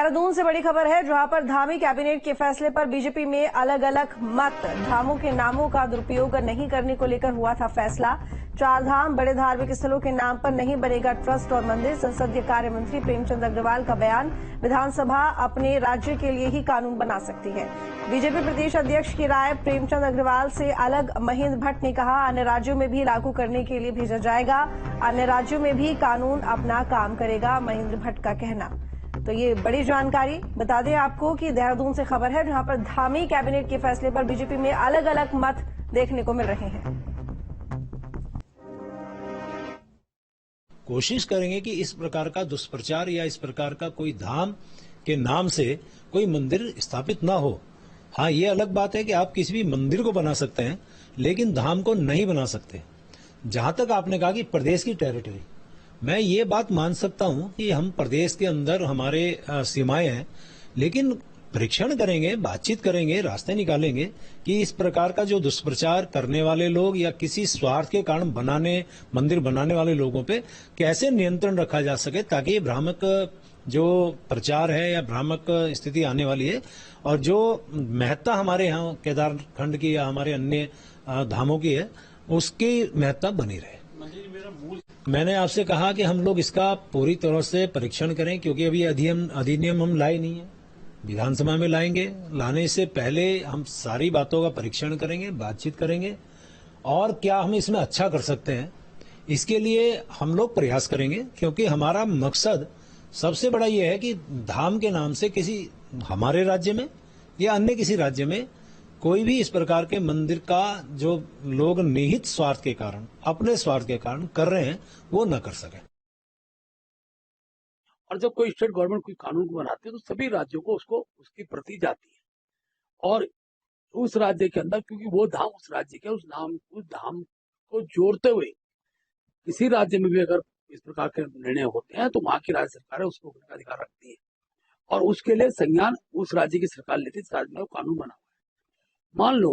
देहरादून से बड़ी खबर है, जहां पर धामी कैबिनेट के फैसले पर बीजेपी में अलग अलग मत। धामों के नामों का दुरुपयोग नहीं करने को लेकर हुआ था फैसला। चार धाम बड़े धार्मिक स्थलों के नाम पर नहीं बनेगा ट्रस्ट और मंदिर। संसदीय कार्य मंत्री प्रेमचंद अग्रवाल का बयान, विधानसभा अपने राज्य के लिए ही कानून बना सकती है। बीजेपी प्रदेश अध्यक्ष की राय प्रेमचंद अग्रवाल से अलग। महेंद्र भट्ट ने कहा, अन्य राज्यों में भी लागू करने के लिए भेजा जाएगा, अन्य राज्यों में भी कानून अपना काम करेगा, महेंद्र भट्ट का कहना। तो ये बड़ी जानकारी बता दें आपको कि देहरादून से खबर है, जहां पर धामी कैबिनेट के फैसले पर बीजेपी में अलग अलग मत देखने को मिल रहे हैं। कोशिश करेंगे कि इस प्रकार का दुष्प्रचार या इस प्रकार का कोई धाम के नाम से कोई मंदिर स्थापित ना हो। हाँ, ये अलग बात है कि आप किसी भी मंदिर को बना सकते हैं, लेकिन धाम को नहीं बना सकते। जहां तक आपने कहा कि प्रदेश की टेरिटरी, मैं ये बात मान सकता हूं कि हम प्रदेश के अंदर हमारे सीमाएं हैं, लेकिन परीक्षण करेंगे, बातचीत करेंगे, रास्ते निकालेंगे कि इस प्रकार का जो दुष्प्रचार करने वाले लोग या किसी स्वार्थ के कारण मंदिर बनाने वाले लोगों पे कैसे नियंत्रण रखा जा सके, ताकि भ्रामक जो प्रचार है या भ्रामक स्थिति आने वाली है और जो महत्ता हमारे यहाँ केदार खंड की या हमारे अन्य धामों की है, उसकी महत्ता बनी रहे। मैंने आपसे कहा कि हम लोग इसका पूरी तरह से परीक्षण करें, क्योंकि अभी अधिनियम हम लाए नहीं है, विधानसभा में लाएंगे। लाने से पहले हम सारी बातों का परीक्षण करेंगे, बातचीत करेंगे और क्या हम इसमें अच्छा कर सकते हैं, इसके लिए हम लोग प्रयास करेंगे। क्योंकि हमारा मकसद सबसे बड़ा यह है कि धाम के नाम से किसी हमारे राज्य में या अन्य किसी राज्य में कोई भी इस प्रकार के मंदिर का जो लोग निहित स्वार्थ के कारण, अपने स्वार्थ के कारण कर रहे हैं, वो न कर सके। और जब कोई स्टेट गवर्नमेंट कोई कानून को बनाती है तो सभी राज्यों को उसकी प्रति जाती है और उस राज्य के अंदर, क्योंकि वो धाम उस राज्य के उस धाम को जोड़ते हुए किसी राज्य में भी अगर इस प्रकार के निर्णय होते हैं तो वहां की राज्य सरकार है उसको करने का अधिकार रखती है और उसके लिए संज्ञान उस राज्य की सरकार लेती है, इस राज्य में वो कानून बना हुआ है। मान लो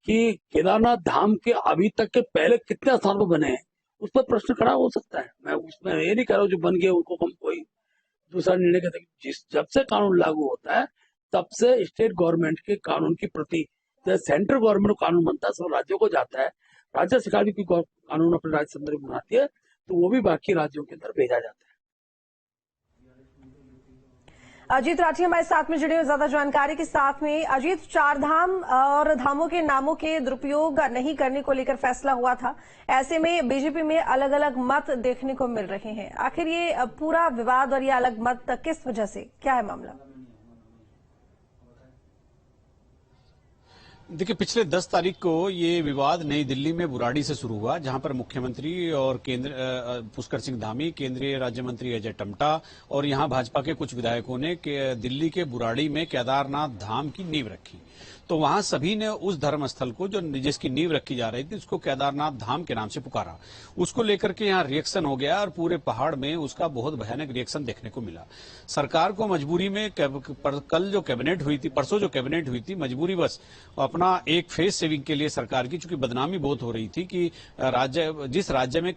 कि केदारनाथ धाम के अभी तक के पहले कितने स्थान पर बने हैं, उस पर प्रश्न खड़ा हो सकता है। मैं उसमें ये नहीं कह रहा हूँ जो बन गए उनको हम कोई दूसरा निर्णय करते। जब से कानून लागू होता है तब से स्टेट गवर्नमेंट के कानून की प्रति, सेंट्रल गवर्नमेंट को कानून बनता है, सब राज्यों को जाता है। राज्य सरकार भी कोई कानून अपने राज्य के अंदर बनाती है तो वो भी बाकी राज्यों के अंदर भेजा जाता है। अजीत राठी हमारे साथ में जुड़े हैं ज्यादा जानकारी के साथ में। अजीत, चार धाम और धामों के नामों के दुरुपयोग नहीं करने को लेकर फैसला हुआ था, ऐसे में बीजेपी में अलग अलग मत देखने को मिल रहे हैं। आखिर ये पूरा विवाद और ये अलग मत किस वजह से, क्या है मामला? देखिए, पिछले 10 तारीख को ये विवाद नई दिल्ली में बुराड़ी से शुरू हुआ, जहां पर मुख्यमंत्री और पुष्कर सिंह धामी, केंद्रीय राज्य मंत्री अजय टम्टा और यहां भाजपा के कुछ विधायकों ने दिल्ली के बुराड़ी में केदारनाथ धाम की नींव रखी। तो वहां सभी ने उस धर्म स्थल को जिसकी नींव रखी जा रही थी उसको केदारनाथ धाम के नाम से पुकारा। उसको लेकर के यहाँ रिएक्शन हो गया और पूरे पहाड़ में उसका बहुत भयानक रिएक्शन देखने को मिला। सरकार को मजबूरी में कल जो कैबिनेट हुई थी, परसों जो कैबिनेट हुई थी, मजबूरी बस अपना एक फेस सेविंग के लिए सरकार की, चूंकि बदनामी बहुत हो रही थी कि जिस राज्य में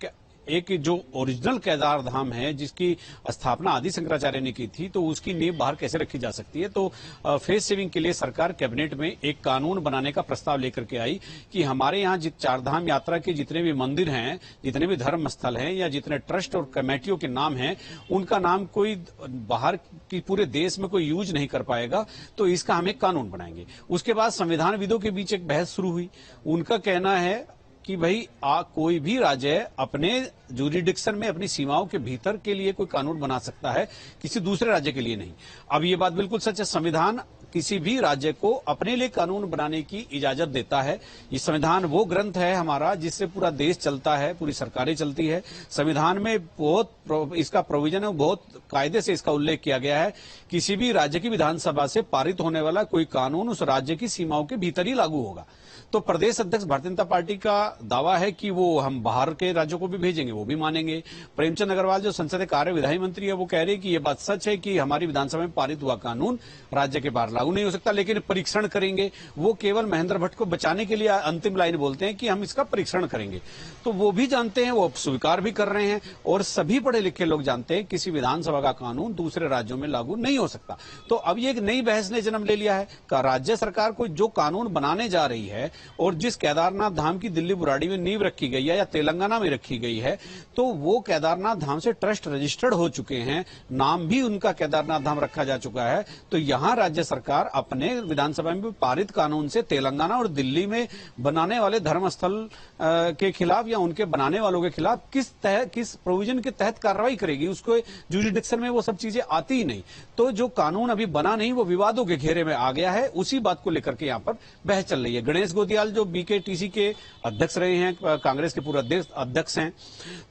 एक जो ओरिजिनल केदार धाम है जिसकी स्थापना आदि शंकराचार्य ने की थी, तो उसकी नींव बाहर कैसे रखी जा सकती है। तो फेस सेविंग के लिए सरकार कैबिनेट में एक कानून बनाने का प्रस्ताव लेकर के आई कि हमारे यहाँ चार धाम यात्रा के जितने भी मंदिर हैं, जितने भी धर्म स्थल हैं या जितने ट्रस्ट और कमेटियों के नाम हैं, उनका नाम कोई बाहर की पूरे देश में कोई यूज नहीं कर पाएगा, तो इसका हम एक कानून बनाएंगे। उसके बाद संविधानविदों के बीच एक बहस शुरू हुई। उनका कहना है कि भाई कोई भी राज्य अपने ज्यूरिडिक्शन में, अपनी सीमाओं के भीतर के लिए कोई कानून बना सकता है, किसी दूसरे राज्य के लिए नहीं। अब ये बात बिल्कुल सच है, संविधान किसी भी राज्य को अपने लिए कानून बनाने की इजाजत देता है। ये संविधान वो ग्रंथ है हमारा जिससे पूरा देश चलता है, पूरी सरकारें चलती है। संविधान में बहुत इसका प्रोविजन है, बहुत कायदे से इसका उल्लेख किया गया है। किसी भी राज्य की विधानसभा से पारित होने वाला कोई कानून उस राज्य की सीमाओं के भीतर ही लागू होगा। तो प्रदेश अध्यक्ष भारतीय जनता पार्टी का दावा है कि वो हम बाहर के राज्यों को भी भेजेंगे, वो भी मानेंगे। प्रेमचंद अग्रवाल जो संसदीय कार्य विधायी मंत्री है वो कह रहे हैं कि ये बात सच है कि हमारी विधानसभा में पारित हुआ कानून राज्य के बाहर लागू नहीं हो सकता, लेकिन परीक्षण करेंगे। वो केवल महेंद्र भट्ट को बचाने के लिए अंतिम लाइन बोलते हैं कि हम इसका परीक्षण करेंगे। तो वो भी जानते हैं, वो स्वीकार भी कर रहे हैं, और सभी पढ़े लिखे लोग जानते हैं किसी विधानसभा का कानून दूसरे राज्यों में लागू नहीं हो सकता। तो अब ये एक नई बहस ने जन्म ले लिया है कि राज्य सरकार को जो कानून बनाने जा रही है, और जिस केदारनाथ धाम की दिल्ली बुराड़ी में नींव रखी गई है या तेलंगाना में रखी गई है, तो वो केदारनाथ धाम से ट्रस्ट रजिस्टर्ड हो चुके हैं, नाम भी उनका केदारनाथ धाम रखा जा चुका है। तो यहां राज्य सरकार अपने विधानसभा में पारित कानून से तेलंगाना और दिल्ली में बनाने वाले धर्मस्थल के खिलाफ या उनके बनाने वालों के खिलाफ किस प्रोविजन के तहत कार्रवाई करेगी, उसको जुरिडिक्शन में वो सब चीजें आती ही नहीं। तो जो कानून अभी बना नहीं वो विवादों के घेरे में आ गया है, उसी बात को लेकर के यहां पर बहस चल रही है। गणेश गोदियाल जो बीकेटीसी के अध्यक्ष रहे हैं, कांग्रेस के पूर्व अध्यक्ष हैं,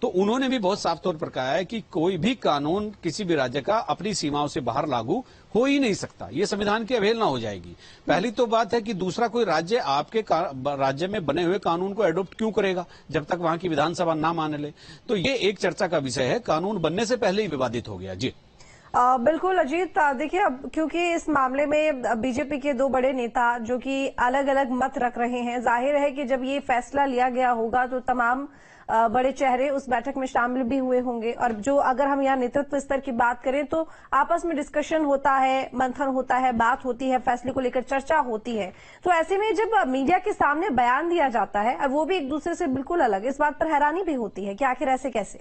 तो उन्होंने भी बहुत साफ तौर पर कहा है कि कोई भी कानून किसी भी राज्य का अपनी सीमाओं से बाहर लागू हो ही नहीं सकता, ये संविधान की अवहेलना हो जाएगी। पहली तो बात है कि दूसरा कोई राज्य आपके राज्य में बने हुए कानून को एडॉप्ट क्यों करेगा जब तक वहां की विधानसभा ना मान ले। तो ये एक चर्चा का विषय है, कानून बनने से पहले ही विवादित हो गया। जी बिल्कुल अजीत, देखिए अब क्योंकि इस मामले में बीजेपी के दो बड़े नेता जो कि अलग अलग मत रख रहे हैं, जाहिर है कि जब ये फैसला लिया गया होगा तो तमाम बड़े चेहरे उस बैठक में शामिल भी हुए होंगे, और जो अगर हम यहाँ नेतृत्व स्तर की बात करें तो आपस में डिस्कशन होता है, मंथन होता है, बात होती है, फैसले को लेकर चर्चा होती है। तो ऐसे में जब मीडिया के सामने बयान दिया जाता है और वो भी एक दूसरे से बिल्कुल अलग, इस बात पर हैरानी भी होती है कि आखिर ऐसे कैसे।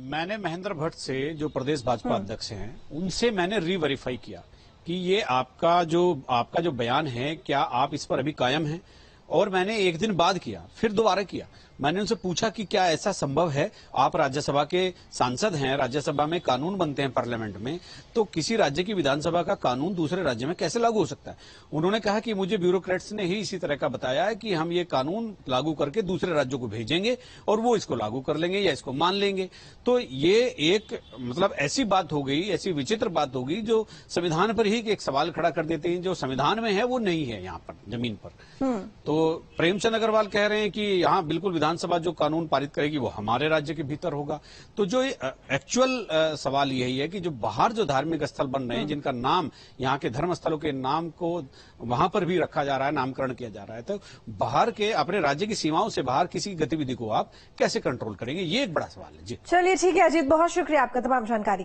मैंने महेंद्र भट्ट से जो प्रदेश भाजपा अध्यक्ष हैं उनसे मैंने रीवेरीफाई किया कि ये आपका जो बयान है क्या आप इस पर अभी कायम हैं, और मैंने एक दिन बाद किया, फिर दोबारा किया। मैंने उनसे पूछा कि क्या ऐसा संभव है, आप राज्यसभा के सांसद हैं, राज्यसभा में कानून बनते हैं पार्लियामेंट में, तो किसी राज्य की विधानसभा का कानून दूसरे राज्य में कैसे लागू हो सकता है। उन्होंने कहा कि मुझे ब्यूरोक्रेट्स ने ही इसी तरह का बताया है कि हम ये कानून लागू करके दूसरे राज्यों को भेजेंगे और वो इसको लागू कर लेंगे या इसको मान लेंगे। तो ये एक मतलब ऐसी बात हो गई, ऐसी विचित्र बात हो गई जो संविधान पर ही एक सवाल खड़ा कर देती है। जो संविधान में है वो नहीं है यहाँ पर जमीन पर। तो प्रेमचंद अग्रवाल कह रहे हैं कि यहाँ बिल्कुल विधानसभा जो कानून पारित करेगी वो हमारे राज्य के भीतर होगा। तो जो एक्चुअल सवाल यही है कि जो बाहर जो धार्मिक स्थल बन रहे हैं, जिनका नाम यहाँ के धर्म स्थलों के नाम को वहां पर भी रखा जा रहा है, नामकरण किया जा रहा है, तो बाहर के अपने राज्य की सीमाओं से बाहर किसी गतिविधि को आप कैसे कंट्रोल करेंगे, ये एक बड़ा सवाल है। जी चलिए ठीक है अजीत, बहुत शुक्रिया आपका तमाम जानकारी के